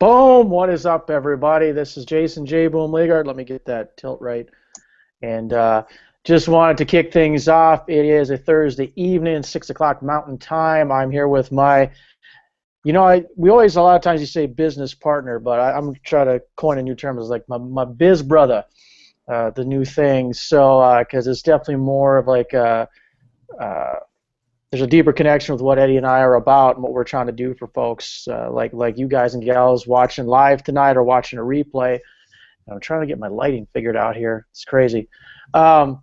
Boom! What is up, everybody? This is Jason J. Boom Legaard. Let me get that tilt right. And just wanted to kick things off. It is a Thursday evening, 6 o'clock Mountain Time. I'm here with my, we always, a lot of times you say business partner, but I'm trying to coin a new term as like my biz brother, the new thing. So, because it's definitely more of like there's a deeper connection with what Eddie and I are about and what we're trying to do for folks like you guys and gals watching live tonight or watching a replay. I'm trying to get my lighting figured out here. It's crazy. But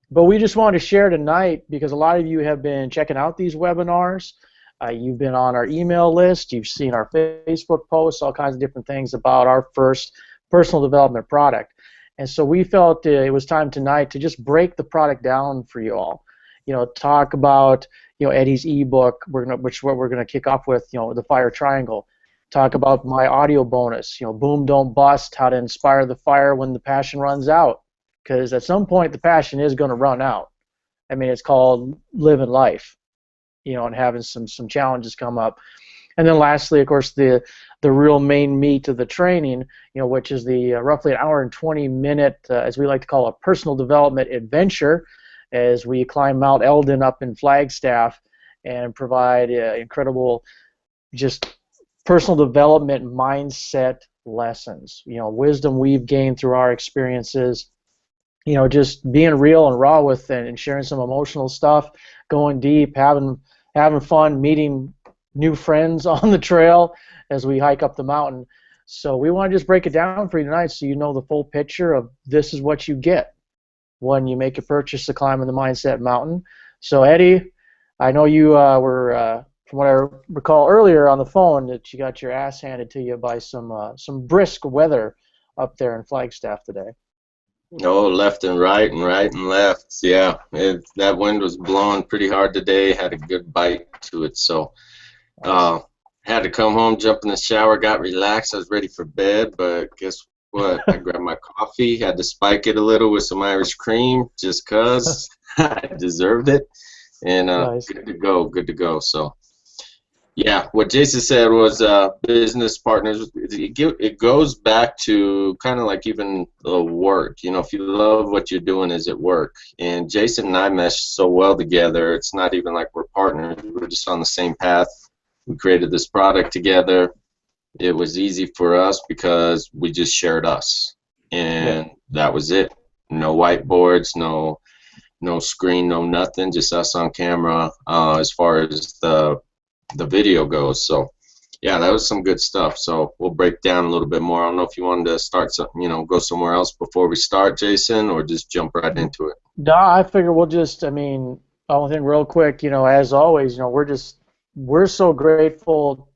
we just wanted to share tonight because a lot of you have been checking out these webinars. You've been on our email list. You've seen our Facebook posts, all kinds of different things about our first personal development product. And so we felt it was time tonight to just break the product down for you all. Talk about Eddie's ebook, which what we're gonna kick off with, the fire triangle. Talk about my audio bonus, boom don't bust, how to inspire the fire when the passion runs out, because at some point the passion is going to run out. I mean, it's called living life, and having some challenges come up. And then lastly, of course, the real main meat of the training, which is the roughly an hour and 20-minute, as we like to call a personal development adventure, as we climb Mount Eldon up in Flagstaff and provide incredible just personal development mindset lessons, wisdom we've gained through our experiences, just being real and raw with and sharing some emotional stuff, going deep, having fun, meeting new friends on the trail as we hike up the mountain. So we want to just break it down for you tonight so you know the full picture of this is what you get when you make a purchase to climb in the Mindset Mountain. So Eddie, I know you were, from what I recall earlier on the phone, that you got your ass handed to you by some brisk weather up there in Flagstaff today. Oh, left and right and left. Yeah, that wind was blowing pretty hard today. Had a good bite to it, so had to come home, jump in the shower, got relaxed. I was ready for bed, but guess what? I grabbed my coffee, had to spike it a little with some Irish cream just 'cause I deserved it, and nice. Good to go. So yeah, what Jason said was business partners. It goes back to kind of like even the work. If you love what you're doing, is it work? And Jason and I mesh so well together. It's not even like we're partners. We're just on the same path. We created this product together. It was easy for us because we just shared us, and that was it. No whiteboards, no screen, no nothing. Just us on camera. As far as the video goes. So yeah, that was some good stuff. So we'll break down a little bit more. I don't know if you wanted to start something, go somewhere else before we start, Jason, or just jump right into it. No, I figure we'll just, I mean, one thing real quick, as always, we're so grateful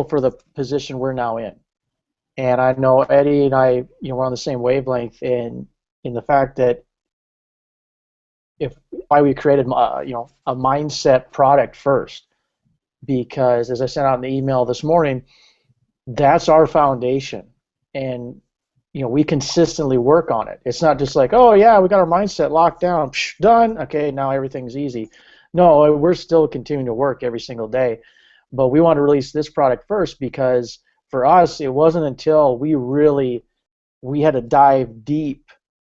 for the position we're now in. And I know Eddie and I, we're on the same wavelength in the fact that why we created a mindset product first, because as I sent out in the email this morning, that's our foundation, and we consistently work on it. It's not just like, oh yeah, we got our mindset locked down, done, okay, now everything's easy. No, we're still continuing to work every single day, but we want to release this product first because for us it wasn't until we had to dive deep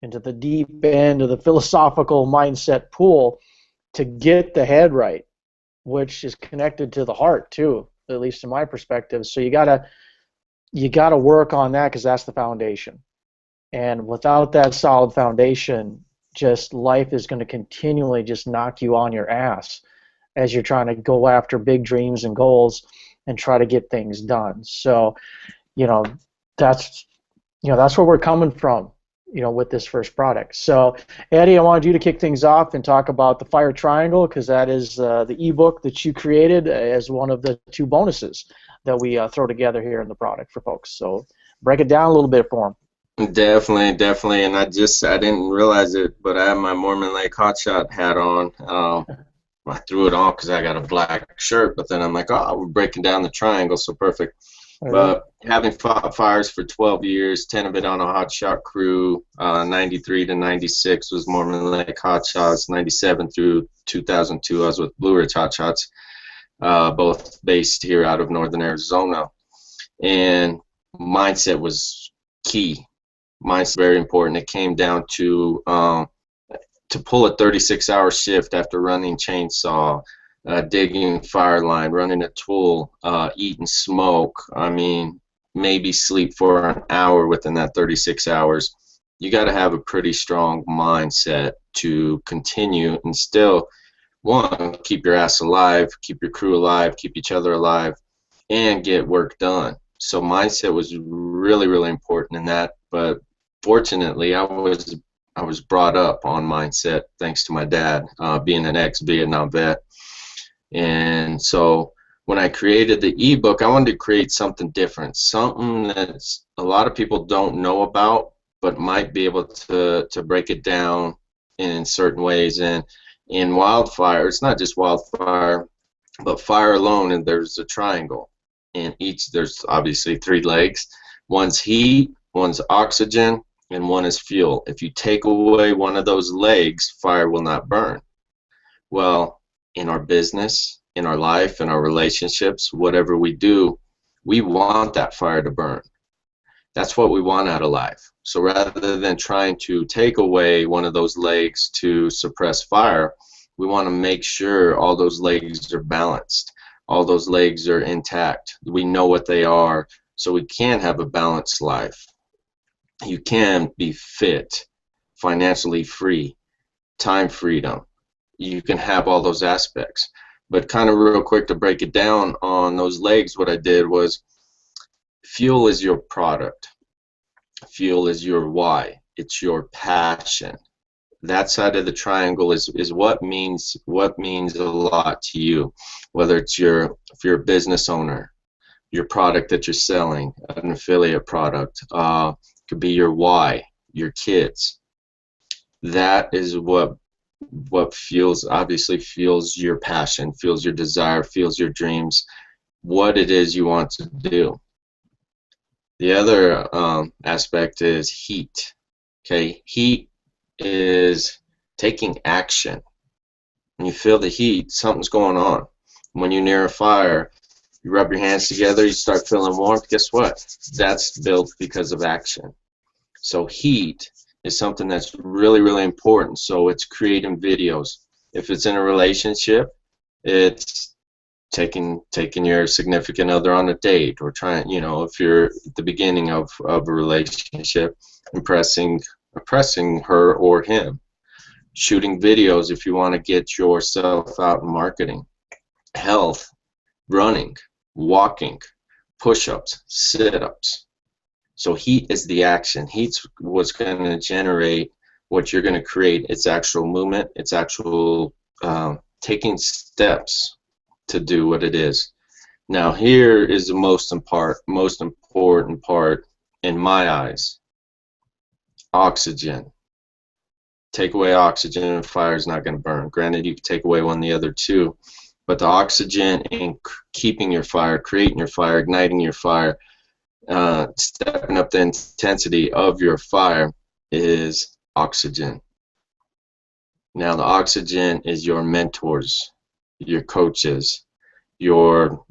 into the deep end of the philosophical mindset pool to get the head right, which is connected to the heart too, at least in my perspective. So you gotta work on that because that's the foundation. And without that solid foundation, just life is going to continually just knock you on your ass as you're trying to go after big dreams and goals and try to get things done. So, that's where we're coming from, with this first product. So, Eddie, I wanted you to kick things off and talk about the Fire Triangle, because that is the ebook that you created as one of the 2 bonuses that we throw together here in the product for folks. So, break it down a little bit for them. Definitely, and I didn't realize it, but I have my Mormon Lake Hotshot hat on. I threw it on because I got a black shirt, but then I'm like, oh, we're breaking down the triangle, so perfect. But having fought fires for 12 years, 10 of it on a hotshot crew, 93 to 96 was Mormon Lake Hotshots, 97 through 2002 I was with Blue Ridge Hotshots. both based here out of Northern Arizona. And mindset was key. Mindset very important. It came down to pull a 36-hour shift after running chainsaw, digging fire line, running a tool, eating smoke. I mean, maybe sleep for an hour within that 36 hours. You got to have a pretty strong mindset to continue and still, one, keep your ass alive, keep your crew alive, keep each other alive, and get work done. So mindset was really, really important in that. But fortunately, I was brought up on mindset thanks to my dad, being an ex-Vietnam vet. And so when I created the ebook, I wanted to create something different, something that a lot of people don't know about, but might be able to break it down in certain ways. And in wildfire, it's not just wildfire, but fire alone, and there's a triangle. And there's obviously 3 legs. One's heat, one's oxygen, and one is fuel. If you take away one of those legs, fire will not burn. Well, in our business, in our life, in our relationships, whatever we do, we want that fire to burn. That's what we want out of life. So rather than trying to take away one of those legs to suppress fire, we want to make sure all those legs are balanced, all those legs are intact. We know what they are, so we can have a balanced life. You can be fit, financially free, time freedom. You can have all those aspects. But kind of real quick to break it down on those legs, what I did was fuel is your product. Fuel is your why. It's your passion. That side of the triangle is what means a lot to you. Whether it's if you're a business owner, your product that you're selling, an affiliate product, could be your why, your kids. That is what obviously fuels your passion, fuels your desire, fuels your dreams, what it is you want to do. The other aspect is heat. Okay, heat is taking action. When you feel the heat, something's going on. When you're near a fire, you rub your hands together, you start feeling warmth. Guess what? That's built because of action. So heat is something that's really, really important. So it's creating videos. If it's in a relationship, it's taking your significant other on a date, or trying, if you're at the beginning of a relationship, impressing her or him. Shooting videos if you want to get yourself out in marketing. Health, running, walking, push-ups, sit-ups. So heat is the action. Heat's what's going to generate what you're going to create. It's actual movement. It's actual taking steps to do what it is. Now here is the most important part in my eyes. Oxygen. Take away oxygen and fire is not going to burn. Granted, you can take away one of the other two, but the oxygen in keeping your fire, creating your fire, igniting your fire, stepping up the intensity of your fire is oxygen. Now the oxygen is your mentors, your coaches, your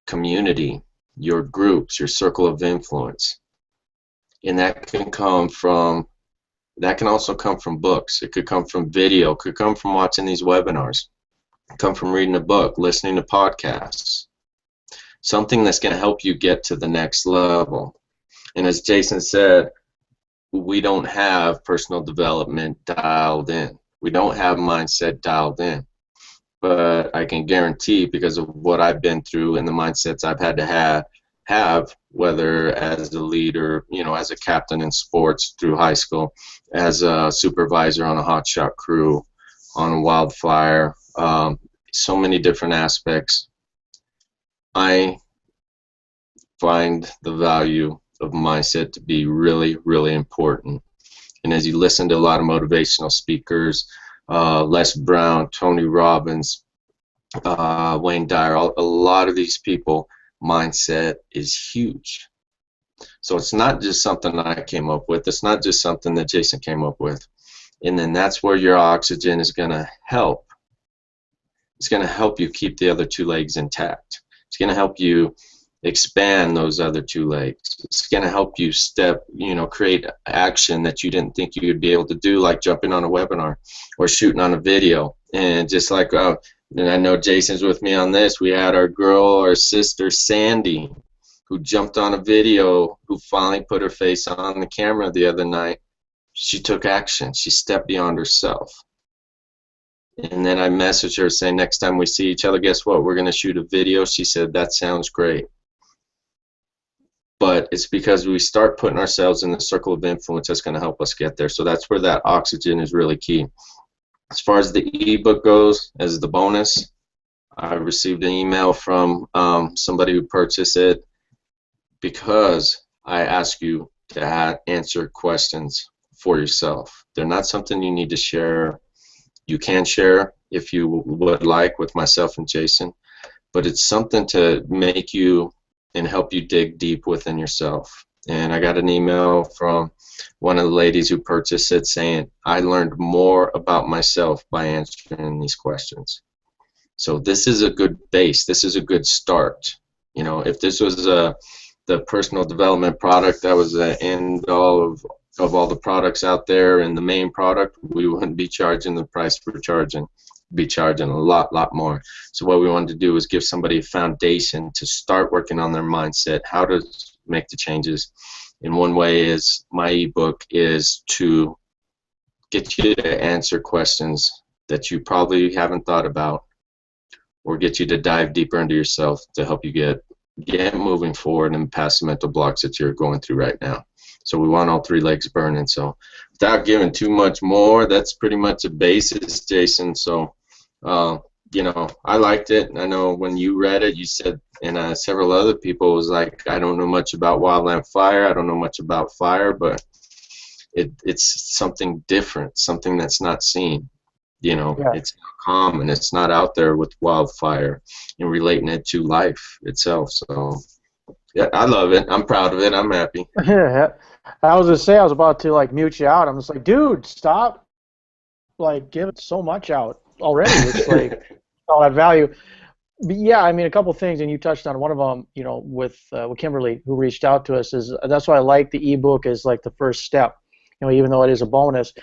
community, your groups, your circle of influence. And that can also come from books. It could come from video, it could come from watching these webinars, it could come from reading a book, listening to podcasts. Something that's going to help you get to the next level. And as Jason said, we don't have personal development dialed in. We don't have mindset dialed in. But I can guarantee, because of what I've been through and the mindsets I've had to have, whether as a leader, as a captain in sports through high school, as a supervisor on a hotshot crew, on a wildfire, so many different aspects. I find the value of mindset to be really, really important. And as you listen to a lot of motivational speakers, Les Brown, Tony Robbins, Wayne Dyer, a lot of these people, mindset is huge. So it's not just something I came up with. It's not just something that Jason came up with. And then that's where your oxygen is going to help It's going to help you keep the other two legs intact. It's going to help you expand those other two legs. It's going to help you create action that you didn't think you would be able to do, like jumping on a webinar or shooting on a video. And just like, and I know Jason's with me on this, we had our sister Sandy, who jumped on a video, who finally put her face on the camera the other night. She took action. She stepped beyond herself. And then I messaged her saying, next time we see each other, guess what? We're going to shoot a video. She said, that sounds great. But it's because we start putting ourselves in the circle of influence that's going to help us get there. So that's where that oxygen is really key. As far as the ebook goes, as the bonus, I received an email from somebody who purchased it because I ask you to answer questions for yourself. They're not something you need to share. You can share if you would like with myself and Jason, but it's something to make you and help you dig deep within yourself. And I got an email from one of the ladies who purchased it saying, I learned more about myself by answering these questions. So this is a good base. This is a good start. You know, if this was the personal development product, that was the end all of all the products out there and the main product, we wouldn't be charging the price we're charging. Be charging a lot more. So what we wanted to do is give somebody a foundation to start working on their mindset, how to make the changes. And one way is my ebook is to get you to answer questions that you probably haven't thought about, or get you to dive deeper into yourself to help you get moving forward and past the mental blocks that you're going through right now. So we want all three legs burning. So without giving too much more, that's pretty much a basis, Jason. So, you know, I liked it. I know when you read it, you said, and several other people was like, I don't know much about wildland fire. I don't know much about fire, but it's something different, something that's not seen. You know, yeah. It's not common. It's not out there with wildfire and relating it to life itself. So, yeah, I love it. I'm proud of it. I'm happy. Yeah. I was gonna say I was about to like mute you out. I'm just like, dude, stop! Like, giving so much out already. It's like all that value. But yeah, I mean, a couple things, and you touched on one of them. You know, with Kimberly, who reached out to us, is that's why I like the ebook as like the first step. You know, even though it is a bonus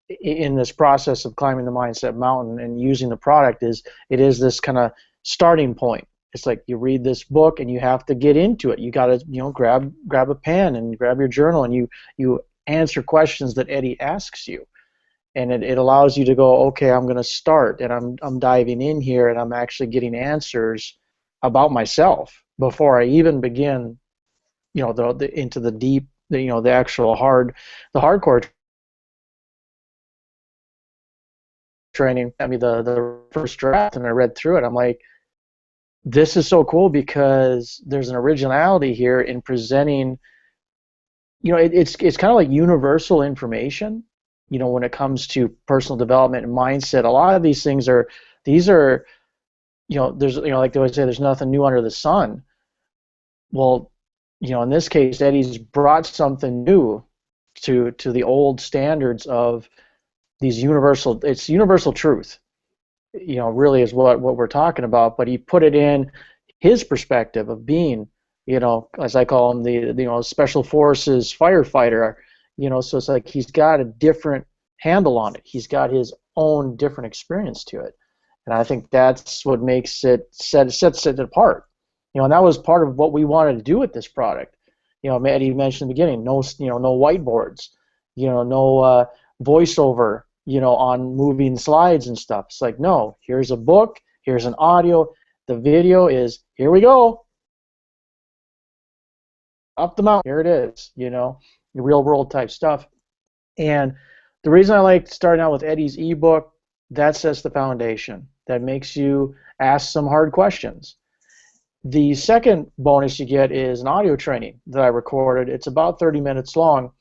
in this process of climbing the mindset mountain and using the product, it is this kind of starting point. It's like you read this book and you have to get into it. You got to, you know, grab a pen and grab your journal and you answer questions that Eddie asks you, and it allows you to go, okay, I'm going to start and I'm diving in here and I'm actually getting answers about myself before I even begin, you know, into the deep, you know, the actual hardcore training. I mean, the first draft, and I read through it. I'm like, this is so cool because there's an originality here in presenting. You know, it's kind of like universal information. You know, when it comes to personal development and mindset, a lot of these things are, you know, there's, you know, like they always say, there's nothing new under the sun. Well, you know, in this case, Eddie's brought something new to the old standards of these universal. It's universal truth. You know, really is what we're talking about, but he put it in his perspective of being, you know, as I call him, the you know, special forces firefighter, you know, so it's like he's got a different handle on it. He's got his own different experience to it, and I think that's what makes it sets it apart. You know, and that was part of what we wanted to do with this product. You know, Eddie mentioned in the beginning, no whiteboards, you know, no voiceover, you know, on moving slides and stuff. It's like, no, here's a book, here's an audio, the video is, here we go, up the mountain, here it is, you know, real world type stuff. And the reason I like starting out with Eddie's ebook, that sets the foundation. That makes you ask some hard questions. The second bonus you get is an audio training that I recorded. It's about 30 minutes long.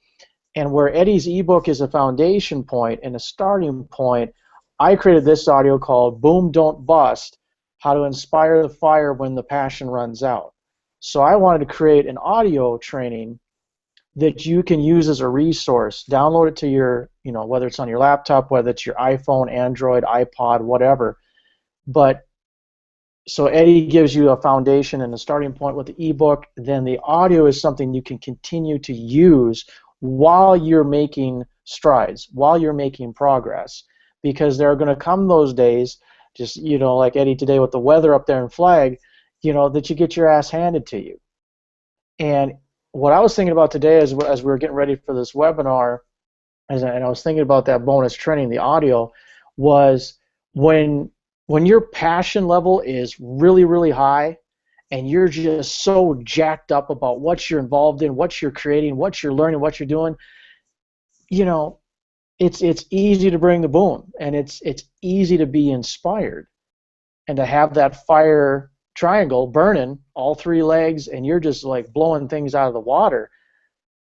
And where Eddie's ebook is a foundation point and a starting point, I created this audio called Boom Don't Bust, How to Inspire the Fire When the Passion Runs Out. So I wanted to create an audio training that you can use as a resource. Download it to your, you know, whether it's on your laptop, whether it's your iPhone, Android, iPod, whatever. But so Eddie gives you a foundation and a starting point with the ebook. Then the audio is something you can continue to use while you're making strides, while you're making progress, because there are going to come those days, just like Eddie today with the weather up there in Flag, that you get your ass handed to you. And what I was thinking about today as we were getting ready for this webinar, and I was thinking about that bonus training, the audio, was when your passion level is really, really high and you're just so jacked up about what you're involved in, what you're creating, what you're learning, what you're doing, it's easy to bring the boom, and it's easy to be inspired and to have that fire triangle burning all three legs and you're just like blowing things out of the water.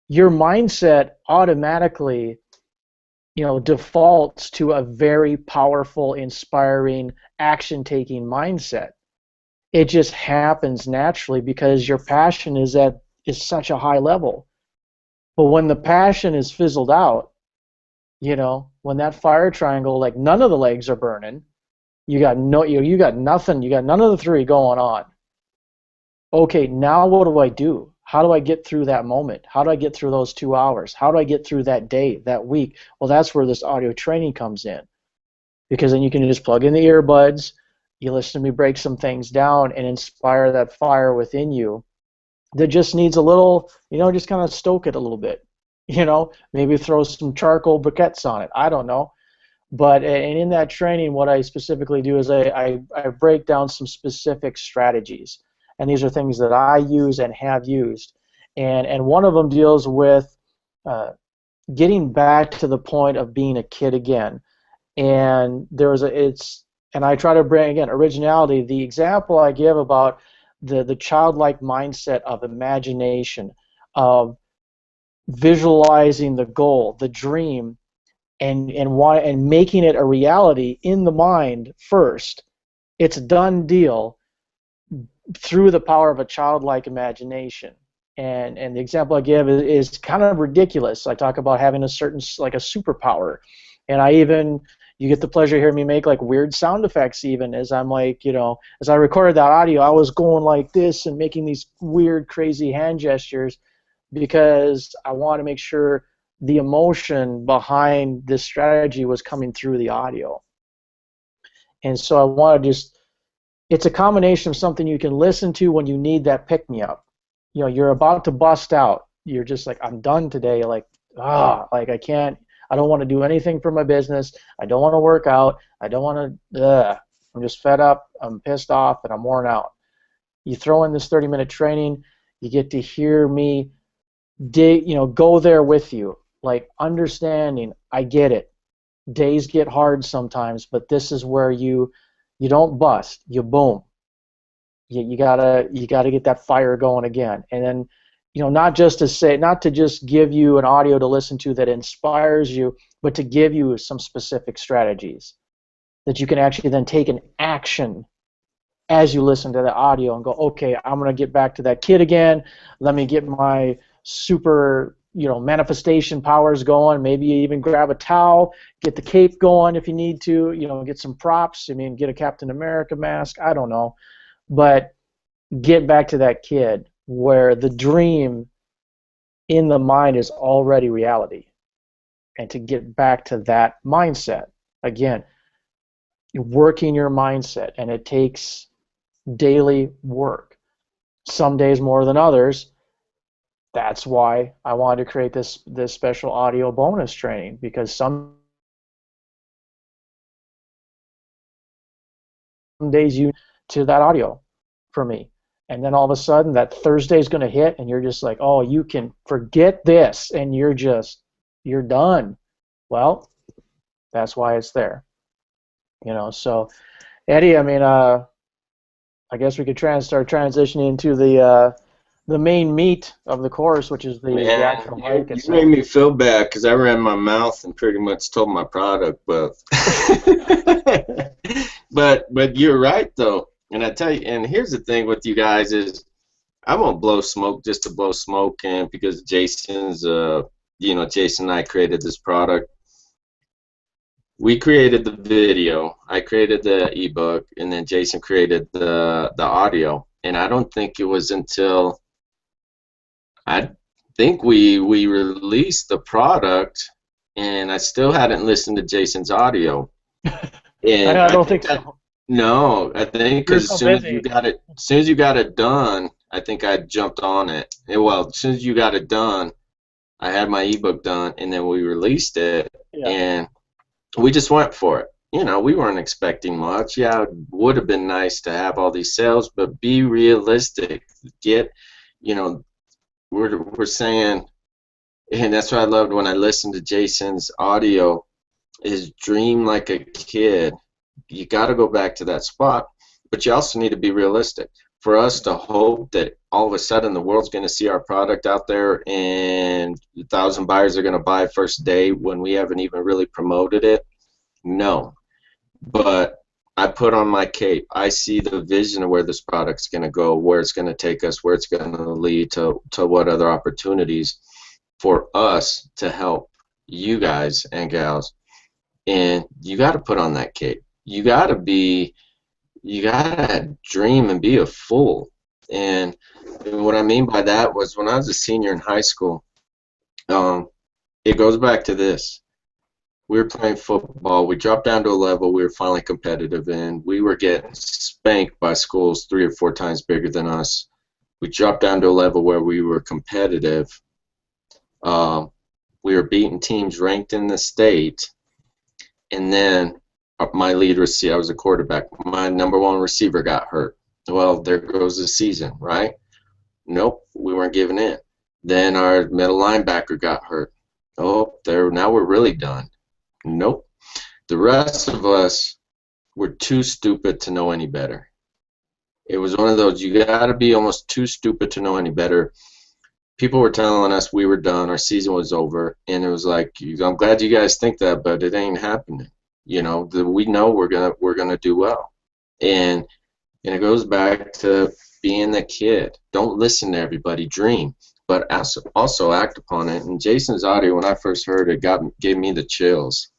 Your mindset automatically defaults to a very powerful, inspiring, action-taking mindset. It just happens naturally because your passion is such a high level. But when the passion is fizzled out, when that fire triangle, like none of the legs are burning, you got nothing, you got none of the three going on. Okay, now what do I do? How do I get through that moment? How do I get through those 2 hours? How do I get through that day, that week? Well, that's where this audio training comes in, because then you can just plug in the earbuds, you listen to me break some things down and inspire that fire within you that just needs a little, just kind of stoke it a little bit. Maybe throw some charcoal briquettes on it. I don't know. But and in that training, what I specifically do is I break down some specific strategies. And these are things that I use and have used. And one of them deals with getting back to the point of being a kid again. And and I try to bring, again, originality. The example I give about the childlike mindset of imagination, of visualizing the goal, the dream, and making it a reality in the mind first. It's a done deal through the power of a childlike imagination. And the example I give is kind of ridiculous. I talk about having a certain, like a superpower, and you get the pleasure of hearing me make like weird sound effects even as I'm like, as I recorded that audio, I was going like this and making these weird, crazy hand gestures because I want to make sure the emotion behind this strategy was coming through the audio. And so I want to it's a combination of something you can listen to when you need that pick-me-up. You're about to bust out. You're just like, I'm done today. Like I don't want to do anything for my business. I don't want to work out. I don't want to, I'm just fed up. I'm pissed off and I'm worn out. You throw in this 30-minute training, you get to hear me go there with you, like understanding, I get it. Days get hard sometimes, but this is where you don't bust, you boom. You gotta get that fire going again. And then, not to just give you an audio to listen to that inspires you, but to give you some specific strategies that you can actually then take an action as you listen to the audio and go, okay, I'm gonna get back to that kid again. Let me get my super manifestation powers going. Maybe you even grab a towel, get the cape going if you need to, get some props. Get a Captain America mask. I don't know. But get back to that kid where the dream in the mind is already reality. And to get back to that mindset, again, working your mindset, and it takes daily work. Some days more than others. That's why I wanted to create this special audio bonus training, because some days you to that audio for me, and then all of a sudden that Thursday is going to hit and you're just like, oh, you can forget this, and you're done. Well, that's why it's there. So Eddie, I guess we could start transitioning into the main meat of the course, which is the actual hike you itself. made me feel bad because I ran my mouth and pretty much told my product, but but you're right though. And I tell you, and here's the thing with you guys is, I won't blow smoke just to blow smoke, and because Jason's, Jason and I created this product. we created the video, I created the ebook, and then Jason created the audio. And I don't think it was until I think we released the product, and I still hadn't listened to Jason's audio. And I I don't think think that so. no, I think You're because so busy. as soon as you got it done, I think I jumped on it. And, well, as soon as you got it done, I had my ebook done, and then we released it, Yeah. and we just went for it. You know, we weren't expecting much. Yeah, it would have been nice to have all these sales, but be realistic. Get, you know, we're saying, and that's what I loved when I listened to Jason's audio, is dream like a kid. You got to go back to that spot, but you also need to be realistic. For us to hope that all of a sudden the world's going to see our product out there and 1,000 buyers are going to buy first day when we haven't even really promoted it, no. But I put on my cape. I see the vision of where this product's going to go, where it's going to take us, where it's going to lead to what other opportunities for us to help you guys and gals. And you got to put on that cape. You got to dream and be a fool. And what I mean by that was when I was a senior in high school, it goes back to this. We were playing football. We dropped down to a level we were finally competitive in. We were getting spanked by schools 3 or 4 times bigger than us. We dropped down to a level where we were competitive. We were beating teams ranked in the state. And then my lead receiver, I was a quarterback, my number 1 receiver got hurt. Well, there goes the season, right? Nope, we weren't giving in. Then our middle linebacker got hurt. Oh, now we're really done. Nope. The rest of us were too stupid to know any better. It was one of those, you got to be almost too stupid to know any better. People were telling us we were done, our season was over, and it was like, I'm glad you guys think that, but it ain't happening. You know, we know we're gonna do well, and it goes back to being the kid. Don't listen to everybody, dream, but also act upon it. And Jason's audio, when I first heard it, gave me the chills,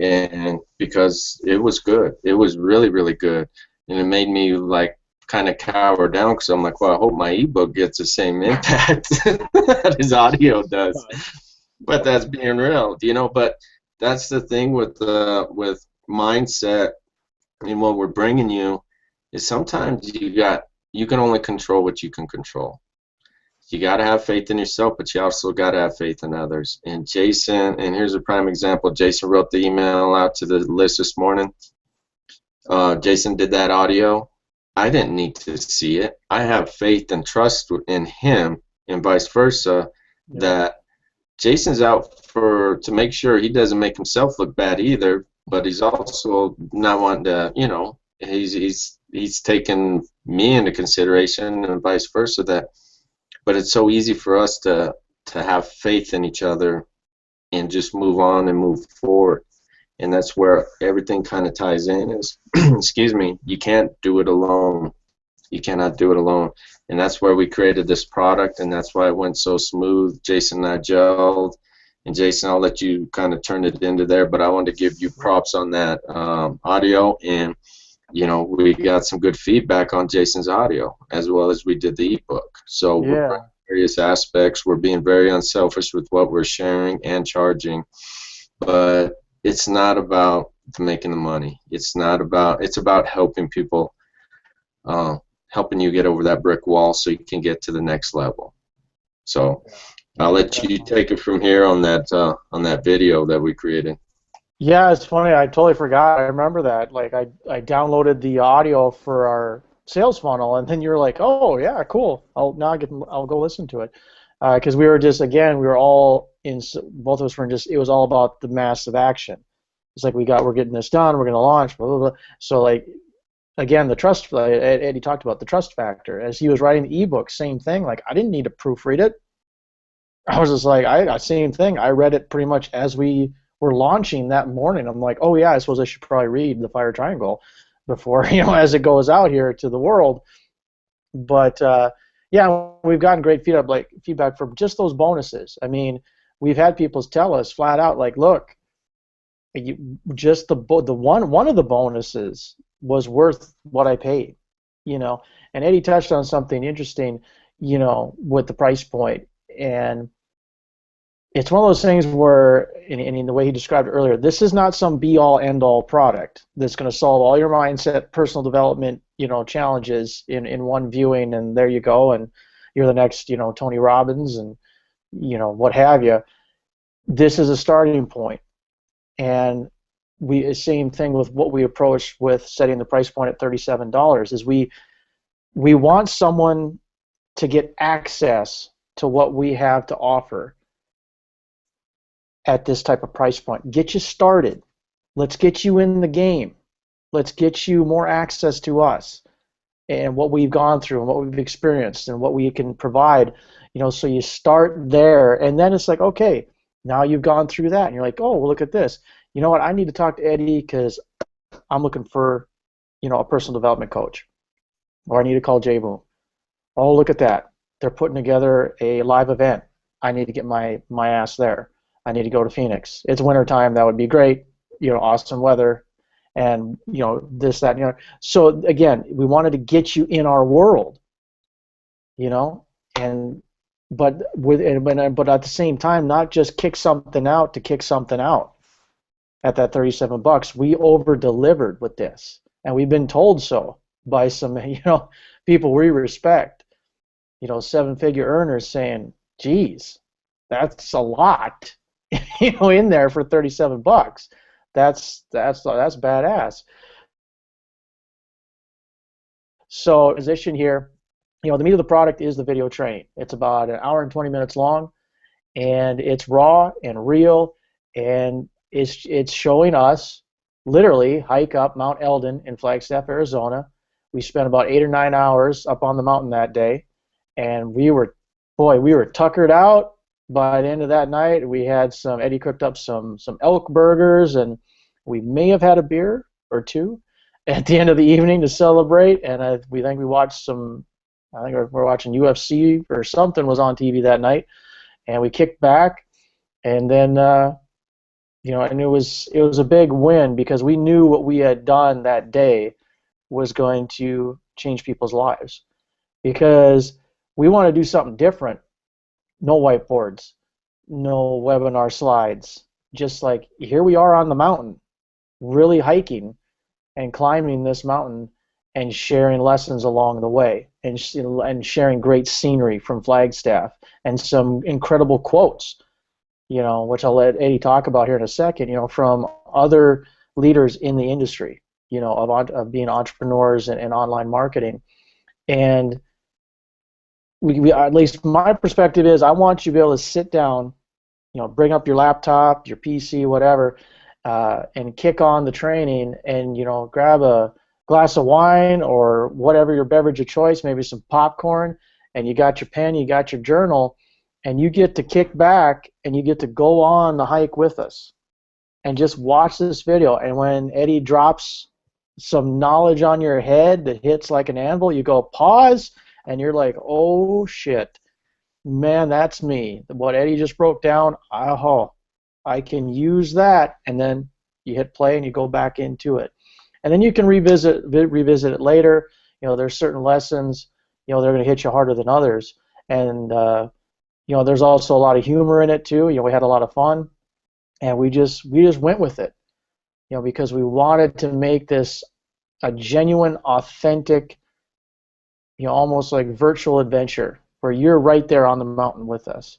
and because it was good, it was really, really good, and it made me like kind of cower down because I'm like, well, I hope my ebook gets the same impact that his audio does. But that's being real, you know. But that's the thing with mindset and what we're bringing you is sometimes you can only control what you can control. You got to have faith in yourself, but you also got to have faith in others. And Jason, and here's a prime example. Jason wrote the email out to the list this morning. Jason did that audio. I didn't need to see it. I have faith and trust in him, and vice versa, that Jason's out to make sure he doesn't make himself look bad either, but he's also not wanting to, you know, he's taken me into consideration and vice versa. But it's so easy for us to have faith in each other and just move on and move forward. And that's where everything kind of ties in is, excuse me, you can't do it alone. You cannot do it alone. And that's where we created this product, and that's why it went so smooth. Jason and I gelled. And Jason, I'll let you kind of turn it into there, but I wanted to give you props on that audio. And, you know, we got some good feedback on Jason's audio as well as we did the ebook. So we're various aspects. We're being very unselfish with what we're sharing and charging. But it's not about making the money. It's about helping people, helping you get over that brick wall so you can get to the next level. So I'll let you take it from here on that video that we created. Yeah, it's funny. I totally forgot. I remember that. Like I downloaded the audio for our sales funnel, and then you're like, "Oh yeah, cool. I'll go listen to it," because we were all in. Both of us were it was all about the massive action. It's like we're getting this done. We're going to launch. Blah blah blah. So like, again, the trust. Eddie talked about the trust factor as he was writing the ebook. Same thing. Like I didn't need to proofread it. I was just like, same thing. I read it pretty much as we were launching that morning. I'm like, oh yeah, I suppose I should probably read the Fire Triangle before, as it goes out here to the world. But yeah, we've gotten great feedback from just those bonuses. I mean, we've had people tell us flat out, like, look, just the one of the bonuses was worth what I paid, you know. And Eddie touched on something interesting, you know, with the price point, and it's one of those things where, in the way he described it earlier, this is not some be-all, end-all product that's going to solve all your mindset, personal development, you know, challenges in one viewing, and there you go, and you're the next, you know, Tony Robbins, and you know, what have you. This is a starting point, and same thing with what we approach with setting the price point at $37. Is we want someone to get access to what we have to offer at this type of price point. Get you started. Let's get you in the game. Let's get you more access to us and what we've gone through and what we've experienced and what we can provide, you know, so you start there, and then it's like, okay, now you've gone through that, and you're like, oh, well, look at this. You know what? I need to talk to Eddie because I'm looking for, you know, a personal development coach, or I need to call Jay Boom. Oh, look at that. They're putting together a live event. I need to get my ass there. I need to go to Phoenix. It's wintertime. That would be great. You know, awesome weather, and you know, this, that, and the other. So again, we wanted to get you in our world, you know, and but at the same time, not just kick something out to kick something out. At that $37, we over delivered with this, and we've been told so by some, you know, people we respect, you know, 7-figure earners saying, geez, that's a lot, you know, in there for $37. That's badass. So position here, you know, the meat of the product is the video training. It's about an hour and 20 minutes long, and it's raw and real, and it's showing us literally hike up Mount Eldon in Flagstaff, Arizona. We spent about 8 or 9 hours up on the mountain that day, and we were tuckered out. By the end of that night, we had Eddie cooked up some elk burgers, and we may have had a beer or two at the end of the evening to celebrate. And we watched I think we're watching UFC or something was on TV that night, and we kicked back, and then you know, and it was a big win because we knew what we had done that day was going to change people's lives, because we want to do something different. No whiteboards, no webinar slides, just like here we are on the mountain, really hiking and climbing this mountain and sharing lessons along the way, and sharing great scenery from Flagstaff and some incredible quotes, you know, which I'll let Eddie talk about here in a second, you know, from other leaders in the industry, you know, of being entrepreneurs and online marketing. And we, at least my perspective is, I want you to be able to sit down, you know, bring up your laptop, your PC, whatever, and kick on the training, and, you know, grab a glass of wine or whatever your beverage of choice, maybe some popcorn, and you got your pen, you got your journal, and you get to kick back and you get to go on the hike with us and just watch this video. And when Eddie drops some knowledge on your head that hits like an anvil, you go pause, and you're like, oh shit, man, that's me. What Eddie just broke down, I can use that. And then you hit play and you go back into it. And then you can revisit it later. You know, there's certain lessons, you know, they're going to hit you harder than others. And you know, there's also a lot of humor in it too. You know, we had a lot of fun, and we just went with it, you know, because we wanted to make this a genuine, authentic, you know, almost like virtual adventure where you're right there on the mountain with us.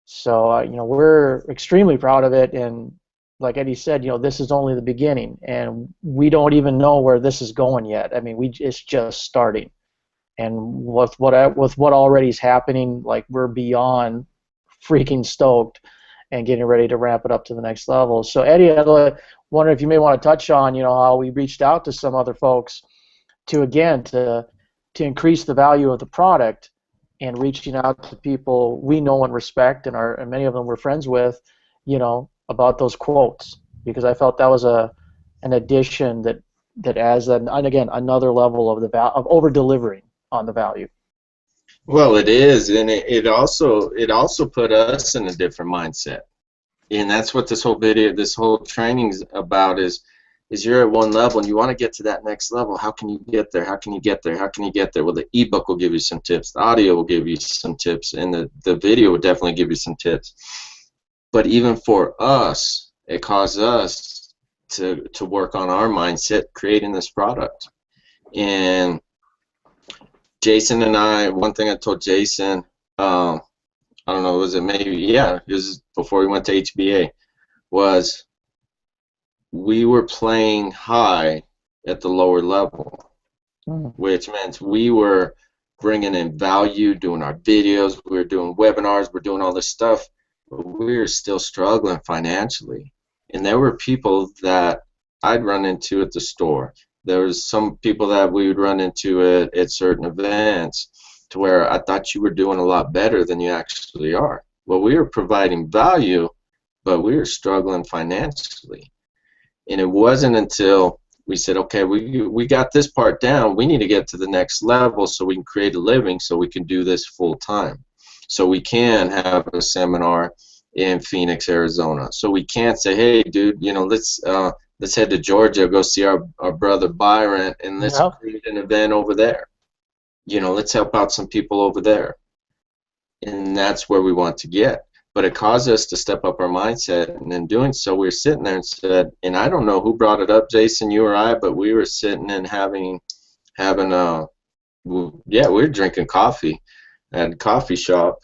So you know, we're extremely proud of it, and like Eddie said, you know, this is only the beginning, and we don't even know where this is going yet. I mean, it's just starting. And with what already is happening, like, we're beyond freaking stoked and getting ready to ramp it up to the next level. So Eddie, I wonder if you may want to touch on, you know, how we reached out to some other folks to increase the value of the product, and reaching out to people we know and respect, and many of them we're friends with, you know, about those quotes, because I felt that was an addition that adds and again, another level of over delivering on the value. Well, it is, and it also put us in a different mindset. And that's what this whole video, this whole training's about is you're at one level and you want to get to that next level. How can you get there? How can you get there? How can you get there? Well, the ebook will give you some tips. The audio will give you some tips. And the video will definitely give you some tips. But even for us, it caused us to work on our mindset creating this product. And Jason and I, one thing I told Jason, I don't know, was it maybe, yeah, it was before we went to HBA, was we were playing high at the lower level, which meant we were bringing in value, doing our videos, we were doing webinars, we're doing all this stuff, but we were still struggling financially. And there were people that I'd run into at the store. There was some people that we would run into at certain events to where I thought you were doing a lot better than you actually are. Well, we were providing value, but we were struggling financially. And it wasn't until we said, okay, we got this part down. We need to get to the next level so we can create a living, so we can do this full time. So we can have a seminar in Phoenix, Arizona. So we can't say, hey, dude, you know, let's head to Georgia, go see our brother Byron, and let's create an event over there. You know, let's help out some people over there. And that's where we want to get. But it caused us to step up our mindset, and in doing so, we were sitting there and said, and I don't know who brought it up, Jason, you or I, but we were sitting and having we were drinking coffee at a coffee shop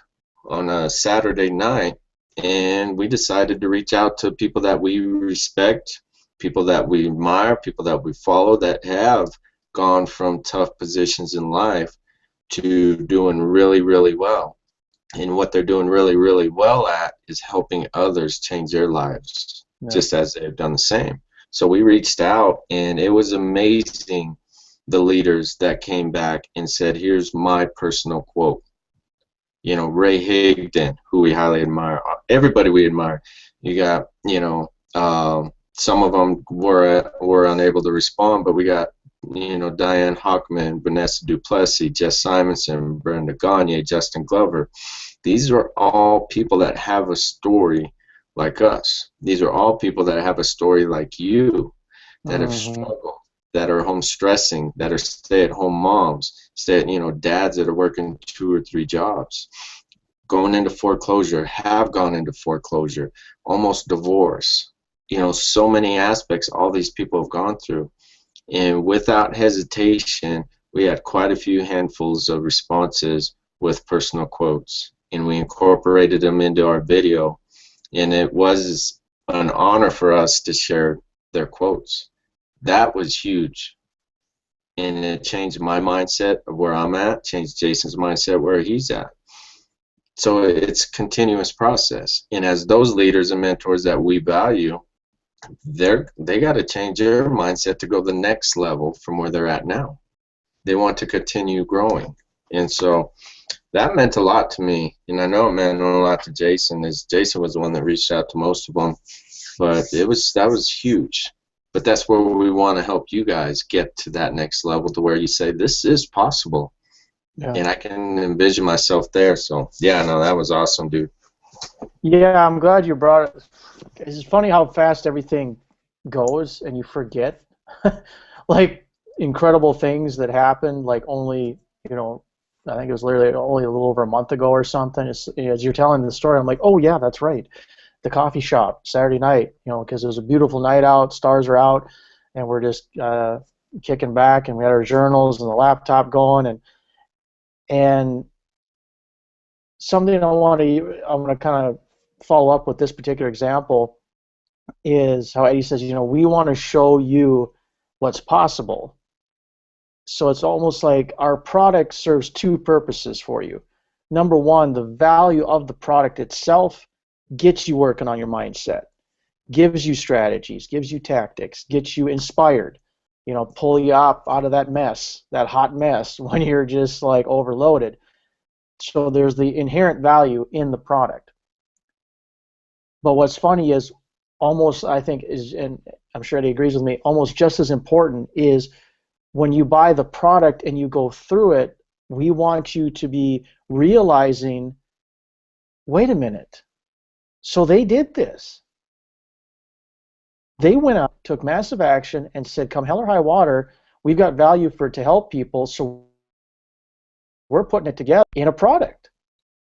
on a Saturday night, and we decided to reach out to people that we respect, people that we admire, people that we follow that have gone from tough positions in life to doing really, really well. And what they're doing really, really well at is helping others change their lives, just as they've done the same. So we reached out, and it was amazing, the leaders that came back and said, here's my personal quote. You know, Ray Higdon, who we highly admire, everybody we admire. You got, you know, some of them were unable to respond, but we got, you know, Diane Hockman, Vanessa Duplessis, Jess Simonson, Brenda Gagne, Justin Glover. These are all people that have a story like us. These are all people that have a story like you, that have struggled, that are home stressing, that are stay-at-home moms, you know, dads that are working 2 or 3 jobs, going into foreclosure, have gone into foreclosure, almost divorce. You know, so many aspects all these people have gone through. And without hesitation, we had quite a few handfuls of responses with personal quotes, and we incorporated them into our video, and it was an honor for us to share their quotes. That was huge, and it changed my mindset of where I'm at, changed Jason's mindset where he's at. So it's a continuous process, and as those leaders and mentors that we value, they got to change their mindset to go the next level from where they're at now. They want to continue growing, and so that meant a lot to me, and I know it meant a lot to Jason. Jason was the one that reached out to most of them, but that was huge. But that's where we want to help you guys get to that next level, to where you say this is possible, and I can envision myself there. So yeah, no, that was awesome, dude. Yeah, I'm glad you brought it. It's funny how fast everything goes, and you forget, like, incredible things that happened, like, only, you know, I think it was literally only a little over a month ago or something. As you're telling the story, I'm like, oh yeah, that's right. The coffee shop, Saturday night, you know, because it was a beautiful night out, stars are out, and we're just kicking back, and we had our journals and the laptop going, and something I want to kind of follow up with this particular example is how Eddie says, you know, we want to show you what's possible. So it's almost like our product serves 2 purposes for you. Number one, the value of the product itself gets you working on your mindset, gives you strategies, gives you tactics, gets you inspired, you know, pull you up out of that mess, that hot mess when you're just like overloaded. So there's the inherent value in the product. But what's funny is almost, I think, and I'm sure Eddie agrees with me, almost just as important is when you buy the product and you go through it, we want you to be realizing, wait a minute, so they did this. They went out, took massive action, and said, come hell or high water, we've got value to help people, so we're putting it together in a product.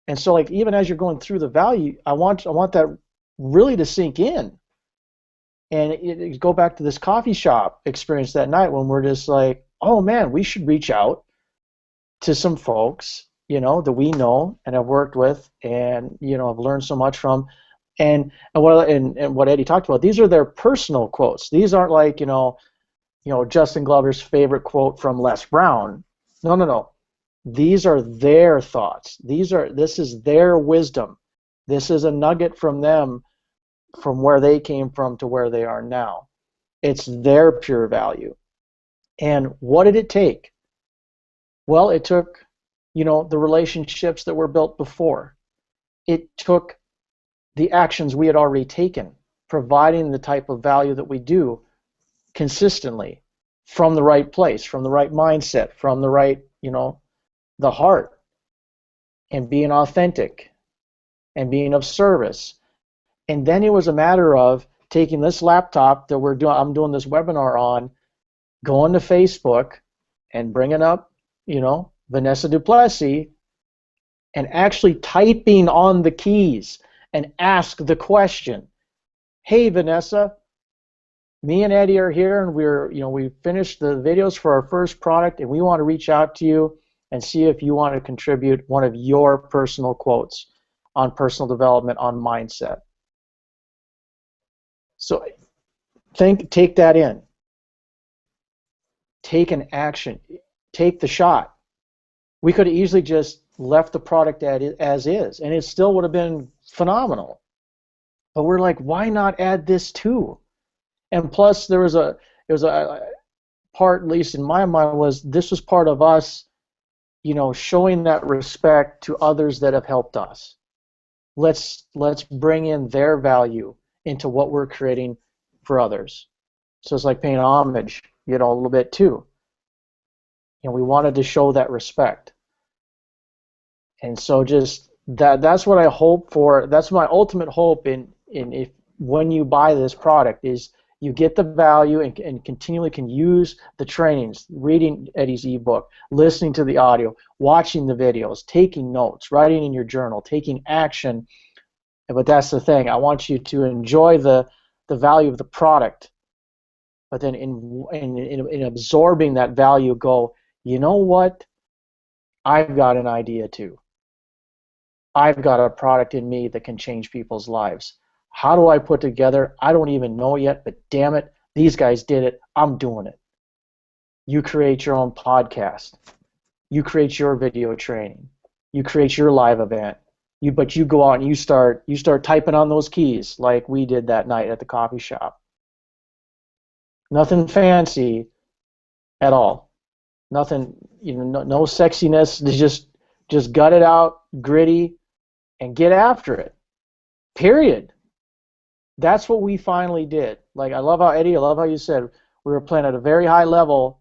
And so, like, even as you're going through the value, I want that really to sink in. And it go back to this coffee shop experience that night when we're just like, oh man, we should reach out to some folks, that we know and have worked with, and have learned so much from. And what Eddie talked about, these are their personal quotes. These aren't like Justin Glover's favorite quote from Les Brown. No. These are their thoughts. This is their wisdom. This is a nugget from them, from where they came from to where they are now. It's their pure value. And what did it take? Well, it took, the relationships that were built before. It took the actions we had already taken, providing the type of value that we do consistently, from the right place, from the right mindset, from the right, the heart, and being authentic and being of service. And then it was a matter of taking this laptop that I'm doing this webinar on, going to Facebook and bringing up, Vanessa Duplessis, and actually typing on the keys and ask the question, hey Vanessa, me and Eddie are here, and we finished the videos for our first product, and we want to reach out to you and see if you want to contribute one of your personal quotes on personal development, on mindset. So take that in. Take an action. Take the shot. We could have easily just left the product as is, and it still would have been phenomenal. But we're like, why not add this too? And plus, there was a part, at least in my mind, this was part of us, showing that respect to others that have helped us. Let's bring in their value into what we're creating for others. So it's like paying homage, a little bit too. We wanted to show that respect. And so just that's what I hope for. That's my ultimate hope if when you buy this product, is you get the value and continually can use the trainings, reading Eddie's ebook, listening to the audio, watching the videos, taking notes, writing in your journal, taking action. But that's the thing. I want you to enjoy the value of the product, but then in absorbing that value, go, you know what? I've got an idea too. I've got a product in me that can change people's lives. How do I put together? I don't even know yet, but damn it, these guys did it. I'm doing it. You create your own podcast. You create your video training. You create your live event. But you go out and you start typing on those keys like we did that night at the coffee shop. Nothing fancy at all. Nothing, no sexiness. Just gut it out, gritty, and get after it. Period. That's what we finally did. Like, I love how you said we were playing at a very high level,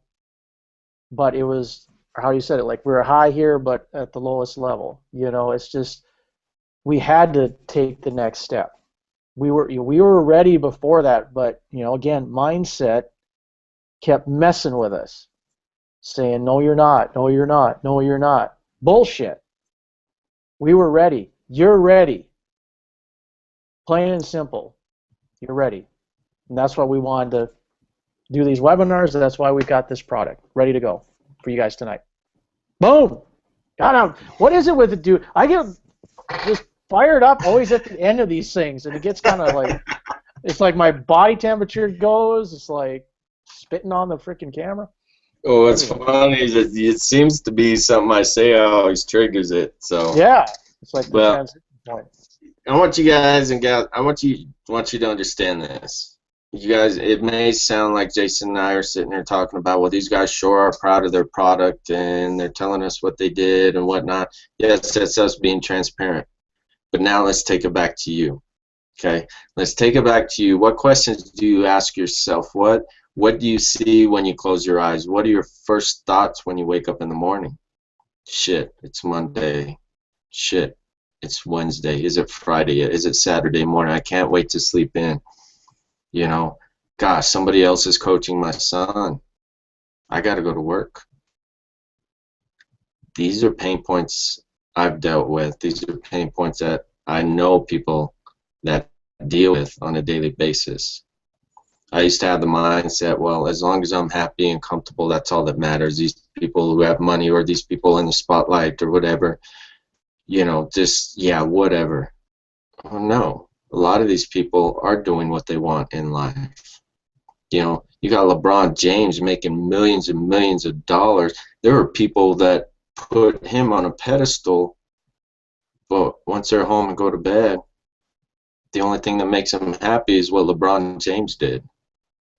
but it was how you said it, like we were high here but at the lowest level. It's just, we had to take the next step. We were ready before that, but again, mindset kept messing with us, saying, no you're not, no you're not, no you're not. Bullshit. We were ready. You're ready. Plain and simple. You're ready. And that's why we wanted to do these webinars, and that's why we got this product ready to go for you guys tonight. Boom! God, what is it with it, dude? I get just fired up always at the end of these things, and it gets kind of like, it's like my body temperature goes, it's like spitting on the freaking camera. Oh, what's funny is that it seems to be something I say always triggers it. So yeah, it's like the transition point. I want you guys and gals, I want you to understand this. You guys, it may sound like Jason and I are sitting here talking about, well, these guys sure are proud of their product and they're telling us what they did and whatnot. Yes, that's us being transparent. But now let's take it back to you. Okay? Let's take it back to you. What questions do you ask yourself? What do you see when you close your eyes? What are your first thoughts when you wake up in the morning? Shit, it's Monday. Shit, it's Wednesday. Is it Friday? Is it Saturday morning? I can't wait to sleep in. gosh, somebody else is coaching my son. I got to go to work. These are pain points I've dealt with. These are pain points that I know people that deal with on a daily basis. I used to have the mindset, well, as long as I'm happy and comfortable, that's all that matters. These people who have money, or these people in the spotlight or whatever, just, yeah, whatever. Oh, no. A lot of these people are doing what they want in life. You got LeBron James making millions and millions of dollars. There are people that put him on a pedestal, but once they're home and go to bed, the only thing that makes them happy is what LeBron James did.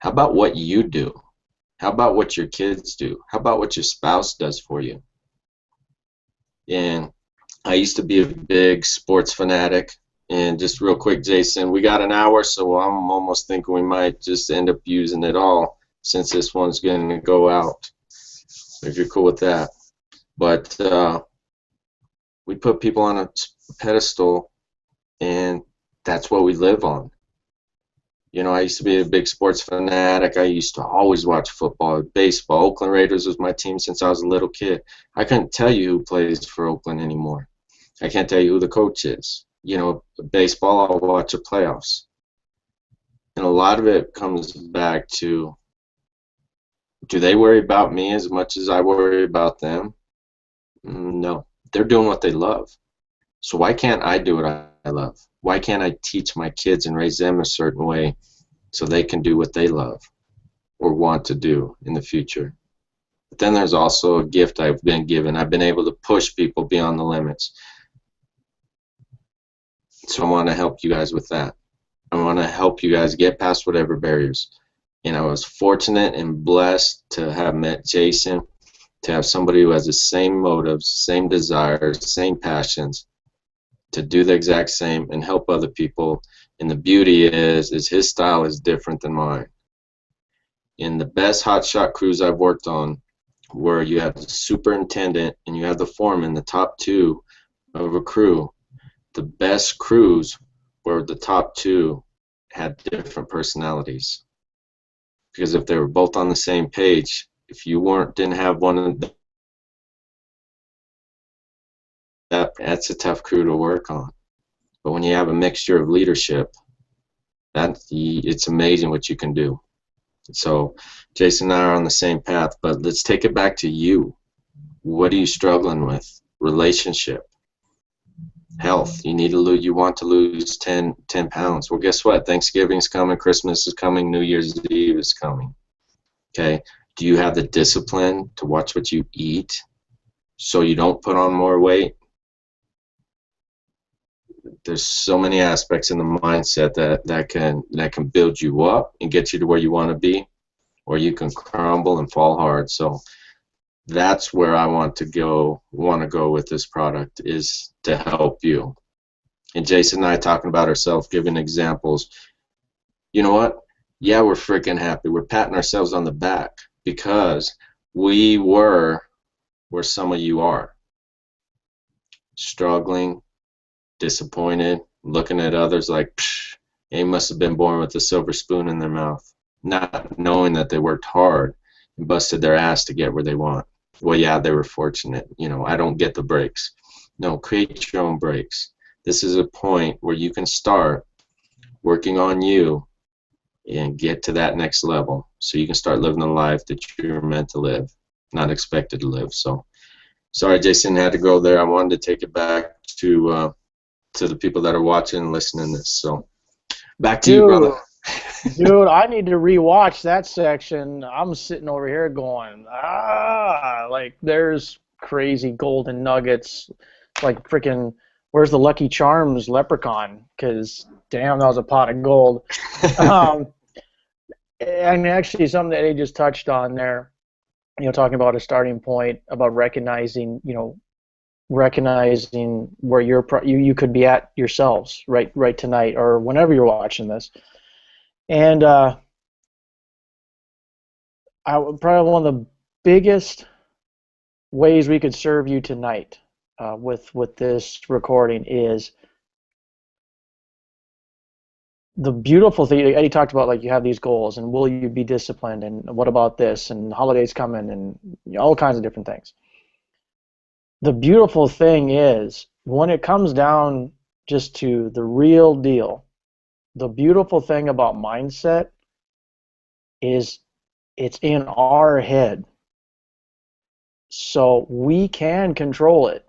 How about what you do? How about what your kids do? How about what your spouse does for you? And I used to be a big sports fanatic. And just real quick, Jason, we got an hour, so I'm almost thinking we might just end up using it all, since this one's going to go out, if you're cool with that. But we put people on a pedestal, and that's what we live on. I used to be a big sports fanatic. I used to always watch football, baseball. Oakland Raiders was my team since I was a little kid. I couldn't tell you who plays for Oakland anymore. I can't tell you who the coach is. Baseball, I'll watch the playoffs. And a lot of it comes back to, do they worry about me as much as I worry about them? No. They're doing what they love. So why can't I do what I love? Why can't I teach my kids and raise them a certain way so they can do what they love or want to do in the future? But then there's also a gift I've been given. I've been able to push people beyond the limits. So I want to help you guys with that. I want to help you guys get past whatever barriers. And I was fortunate and blessed to have met Jason, to have somebody who has the same motives, same desires, same passions, to do the exact same and help other people. And the beauty is his style is different than mine. In the best hotshot crews I've worked on, where you have the superintendent and you have the foreman, the top two of a crew, the best crews where the top two had different personalities. Because if they were both on the same page, if you didn't have one of them, that's a tough crew to work on. But when you have a mixture of leadership, it's amazing what you can do. So Jason and I are on the same path, but let's take it back to you. What are you struggling with? Relationship, health. You want to lose 10 pounds. Well, guess what? Thanksgiving's coming, Christmas is coming, New Year's Eve is coming. Okay? Do you have the discipline to watch what you eat so you don't put on more weight? There's so many aspects in the mindset that can build you up and get you to where you want to be, or you can crumble and fall hard. So that's where I want to go with this product, is to help you. And Jason and I talking about ourselves, giving examples. You know what? Yeah, we're freaking happy. We're patting ourselves on the back because we were where some of you are. Struggling, disappointed, looking at others like, psh, they must have been born with a silver spoon in their mouth, not knowing that they worked hard and busted their ass to get where they want. Well, yeah, they were fortunate. I don't get the breaks. No, create your own breaks. This is a point where you can start working on you and get to that next level, so you can start living the life that you're meant to live, not expected to live. So, sorry, Jason, had to go there. I wanted to take it back to the people that are watching and listening to this. So, back to you, brother. Dude, I need to rewatch that section. I'm sitting over here going, like there's crazy golden nuggets, like freaking, where's the Lucky Charms leprechaun? Because damn, that was a pot of gold. And actually, something that he just touched on there, talking about a starting point about recognizing where you could be at yourselves right tonight or whenever you're watching this. And probably one of the biggest ways we could serve you tonight with this recording is the beautiful thing, Eddie talked about, like, you have these goals, and will you be disciplined, and what about this, and holidays coming, and all kinds of different things. The beautiful thing is, when it comes down just to the real deal, the beautiful thing about mindset is it's in our head. So we can control it,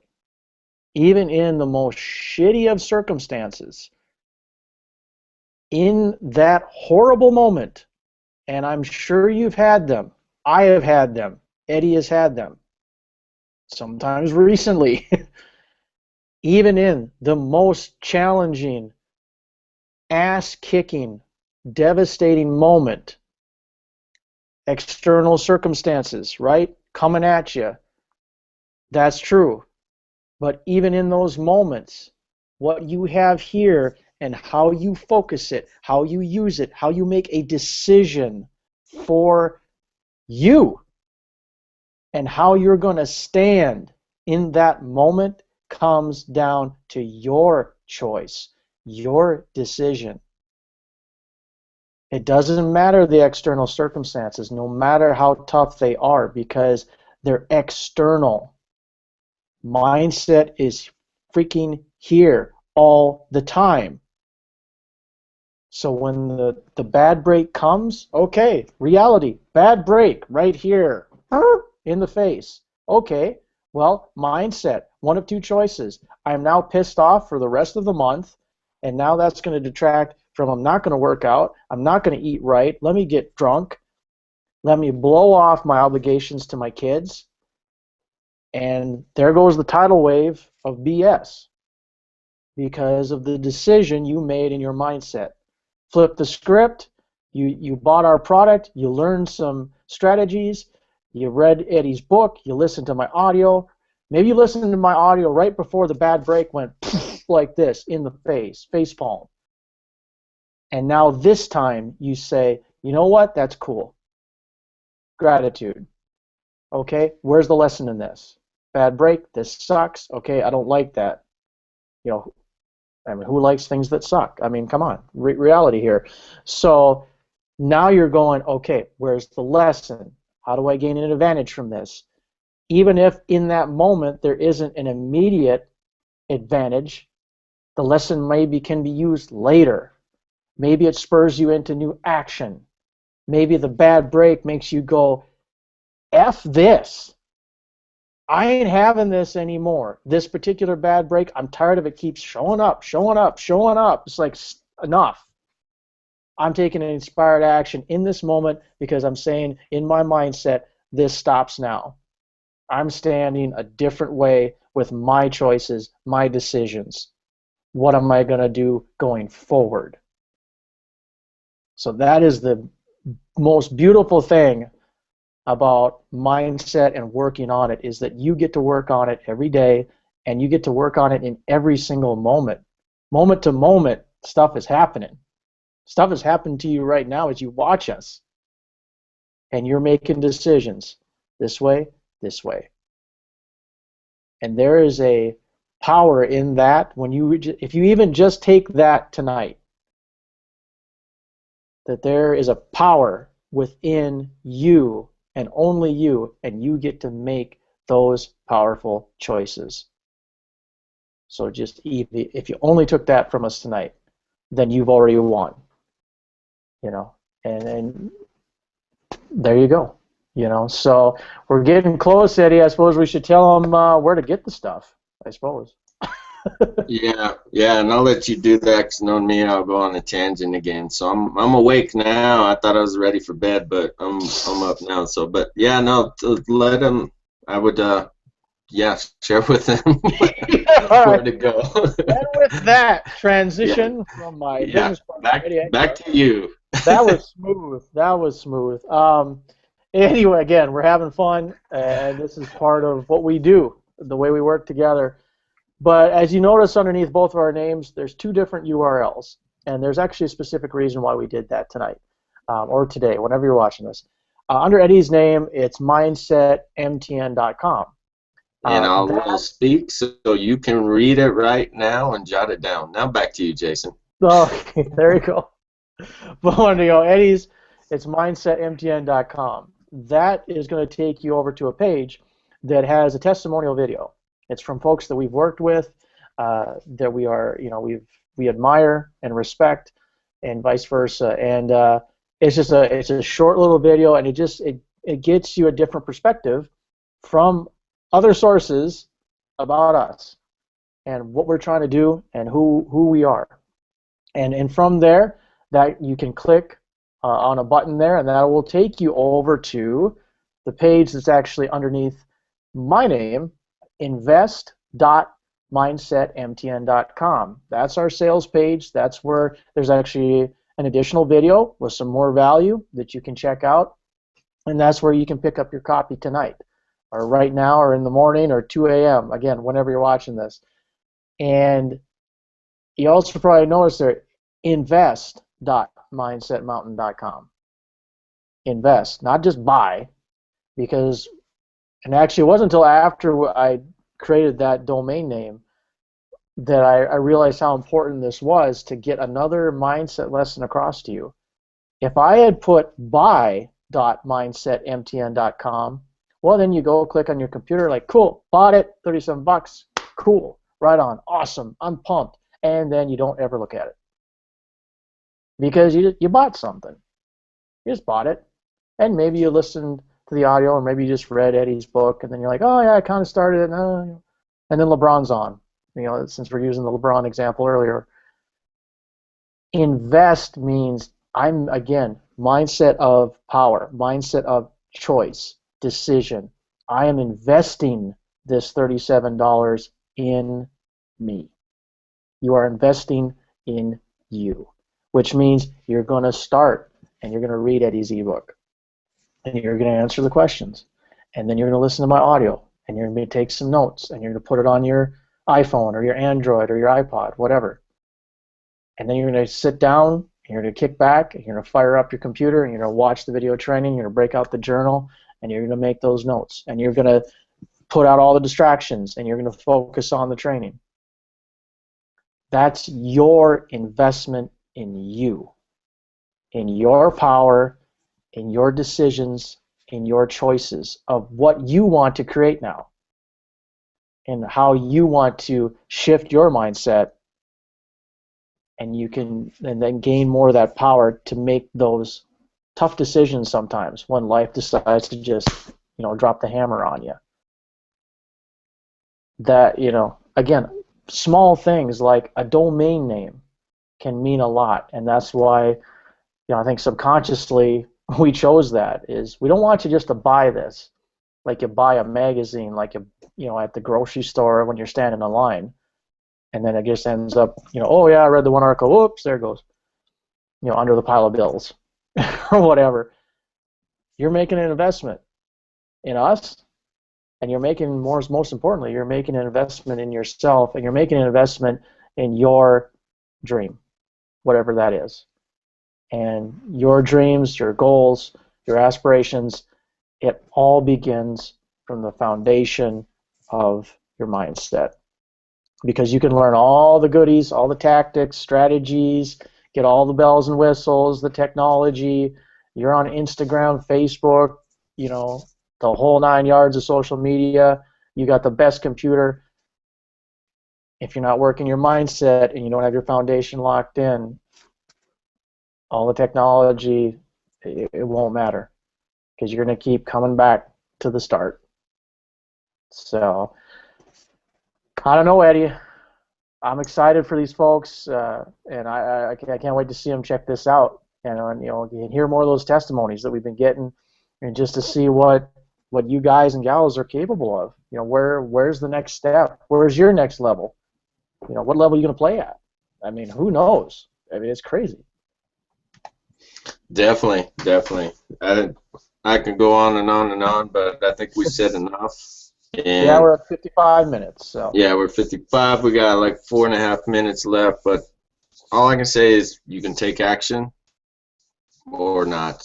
even in the most shitty of circumstances. In that horrible moment, and I'm sure you've had them, I have had them, Eddie has had them, sometimes recently, even in the most challenging, ass-kicking, devastating moment, external circumstances, right, coming at you, that's true. But even in those moments, what you have here and how you focus it, how you use it, how you make a decision for you, and how you're going to stand in that moment comes down to your choice, your decision. It doesn't matter the external circumstances, no matter how tough they are, because they're external. Mindset is freaking here all the time. So when the bad break comes, okay, reality, bad break right here in the face. Okay, well, mindset, one of two choices. I'm now pissed off for the rest of the month, and now that's going to detract from I'm not going to work out, I'm not going to eat right, let me get drunk, let me blow off my obligations to my kids, and there goes the tidal wave of BS because of the decision you made in your mindset. Flip the script, you bought our product, you learned some strategies, you read Eddie's book, you listened to my audio. Maybe you listened to my audio right before the bad break went like this in the face palm. And now this time you say, you know what, that's cool. Gratitude. Okay, where's the lesson in this? Bad break, this sucks. Okay, I don't like that. You know, I mean, who likes things that suck? I mean, come on, reality here. So now you're going, okay, where's the lesson? How do I gain an advantage from this? Even if in that moment there isn't an immediate advantage, the lesson maybe can be used later. Maybe it spurs you into new action. Maybe the bad break makes you go, F this. I ain't having this anymore. This particular bad break, I'm tired of it keeps showing up, showing up, showing up. It's like, enough. I'm taking an inspired action in this moment because I'm saying in my mindset, this stops now. I'm standing a different way with my choices, my decisions. What am I going to do going forward? So that is the most beautiful thing about mindset and working on it, is that you get to work on it every day, and you get to work on it in every single moment. Moment to moment, stuff is happening. Stuff is happening to you right now as you watch us, and you're making decisions this way, this way. And there is a power in that when if you even just take that tonight, that there is a power within you and only you, and you get to make those powerful choices. So just if you only took that from us tonight, then you've already won. You know, and there you go. You know, so we're getting close, Eddie. I suppose we should tell them where to get the stuff, I suppose. Yeah, and I'll let you do that, because knowing me, I'll go on a tangent again. So I'm awake now. I thought I was ready for bed, but I'm up now. So, but yeah, no, let them. I would share with them where to go. And with that transition from my business partner, back to you. That was smooth. That was smooth. Anyway, again, we're having fun, and this is part of what we do, the way we work together. But as you notice underneath both of our names, there's two different URLs, and there's actually a specific reason why we did that tonight, or today, whenever you're watching this. Under Eddie's name, it's mindsetmtn.com. And I'll speak so you can read it right now and jot it down. Now back to you, Jason. Okay, there you go. But when you go, Eddie's, it's mindsetmtn.com. That is going to take you over to a page that has a testimonial video. It's from folks that we've worked with, that we are, we admire and respect, and vice versa. And it's a short little video, and it gets you a different perspective from other sources about us and what we're trying to do and who we are. And from there, that you can click on a button there, and that will take you over to the page that's actually underneath my name, invest.mindsetmtn.com. That's our sales page. That's where there's actually an additional video with some more value that you can check out, and that's where you can pick up your copy tonight, or right now, or in the morning, or 2 a.m., again, whenever you're watching this. And you also probably noticed there, invest.mindsetmountain.com. Invest, not just buy, because, and actually it wasn't until after I created that domain name that I realized how important this was to get another mindset lesson across to you. If I had put buy.mindsetmtn.com, well, then you go click on your computer, like, cool, bought it, 37 bucks, cool, right on, awesome, I'm pumped, and then you don't ever look at it. Because you bought something. You just bought it. And maybe you listened to the audio, or maybe you just read Eddie's book, and then you're like, oh, yeah, I kind of started it. And then LeBron's on. Since we're using the LeBron example earlier. Invest means, again, mindset of power, mindset of choice, decision. I am investing this $37 in me. You are investing in you, which means you're going to start and you're going to read Eddie's ebook, and you're going to answer the questions, and then you're going to listen to my audio, and you're going to take some notes, and you're going to put it on your iPhone or your Android or your iPod, whatever. And then you're going to sit down, and you're going to kick back, and you're going to fire up your computer, and you're going to watch the video training, you're going to break out the journal, and you're going to make those notes, and you're going to put out all the distractions, and you're going to focus on the training. That's your investment in you, in your power, in your decisions, in your choices of what you want to create now, and how you want to shift your mindset, and you can then gain more of that power to make those tough decisions sometimes when life decides to just, drop the hammer on you. That, again, small things like a domain name can mean a lot, and that's why, I think subconsciously we chose that. Is we don't want you just to buy this like you buy a magazine, like at the grocery store when you're standing in line, and then it just ends up, oh yeah, I read the one article, whoops, there it goes, under the pile of bills or whatever. You're making an investment in us, and you're making most importantly, you're making an investment in yourself, and you're making an investment in your dream, whatever that is. And your dreams, your goals, your aspirations, it all begins from the foundation of your mindset. Because you can learn all the goodies, all the tactics, strategies, get all the bells and whistles, the technology. You're on Instagram, Facebook, the whole 9 yards of social media. You got the best computer. If you're not working your mindset and you don't have your foundation locked in, all the technology, it won't matter, because you're going to keep coming back to the start. So, I don't know, Eddie. I'm excited for these folks, and I can't wait to see them check this out, and hear more of those testimonies that we've been getting, and just to see what you guys and gals are capable of. Where's the next step? Where's your next level? What level are you going to play at? I mean, who knows? I mean, it's crazy. Definitely. I can go on and on and on, but I think we said enough. And yeah, we're at 55 minutes. So. Yeah, we're 55. We got like 4.5 minutes left, but all I can say is you can take action or not,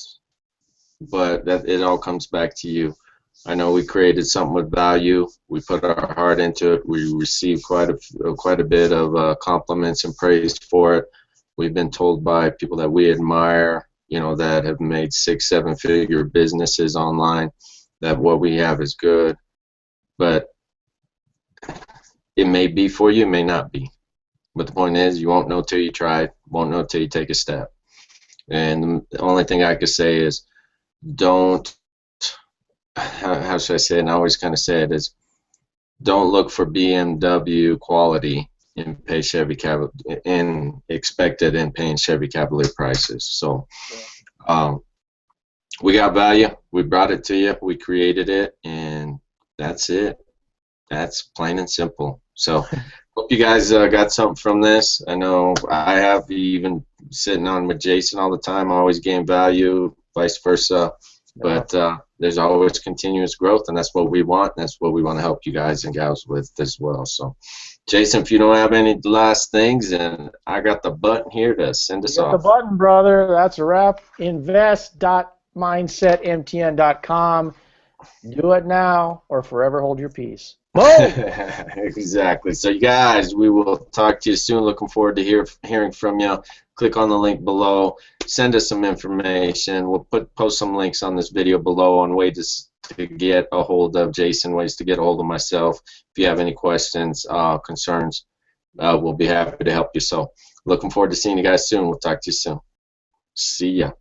but it all comes back to you. I know we created something with value. We put our heart into it. We received quite a bit of compliments and praise for it. We've been told by people that we admire, that have made 6-7 figure businesses online, that what we have is good. But it may be for you, it may not be. But the point is, you won't know till you try, won't know till you take a step. And the only thing I could say is, don't, how should I say it, and I always kind of say it, is don't look for BMW quality and pay Chevy Cavalier and expect it in paying Chevy Cavalier prices. So we got value, we brought it to you, we created it, and that's it. That's plain and simple. So hope you guys got something from this. I know I have, even sitting on with Jason all the time, I always gain value, vice versa. But there's always continuous growth, and that's what we want. And that's what we want to help you guys and gals with as well. So, Jason, if you don't have any last things, and I got the button here to send us off. The button, brother. That's a wrap. Invest.mindsetmtn.com. Do it now or forever hold your peace. Exactly. So, you guys, we will talk to you soon. Looking forward to hearing from you. Click on the link below. Send us some information. We'll post some links on this video below on ways to get a hold of Jason, ways to get a hold of myself. If you have any questions, concerns, we'll be happy to help you. So, looking forward to seeing you guys soon. We'll talk to you soon. See ya.